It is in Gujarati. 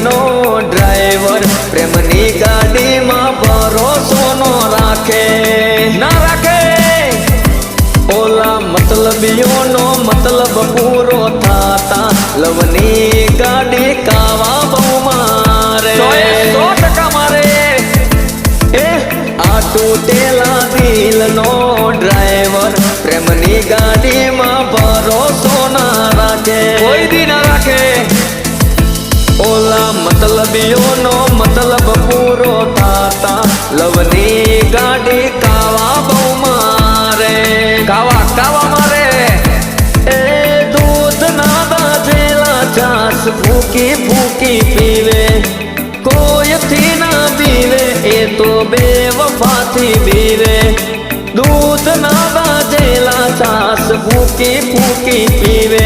નો ડ્રાઈવર પ્રેમની ગાડીમાં ભરોસો નો રાખે ના રાખે ઓલા મતલબીઓનો મતલબ પૂરો થાતા લવની ગાડી કાવા બહુ મારે 100% મારે આ તૂટેલા દિલનો ડ્રાઈવર પ્રેમની ગાડીમાં ભરોસો ના રાખે કોઈ દી ના રાખે ઓલા મતલબીઓનો મતલબ પૂરો થાતા લવની ગાડી કાવા બહુ મારે કાવા મારે એ દૂધ ના બાજેલા છાસ ફૂકી ફૂકી પીવે કોઈથી ના પીવે એ તો બેવફાથી પીવે દૂધ ના બાજેલા છાસ ફૂકી ફૂકી પીવે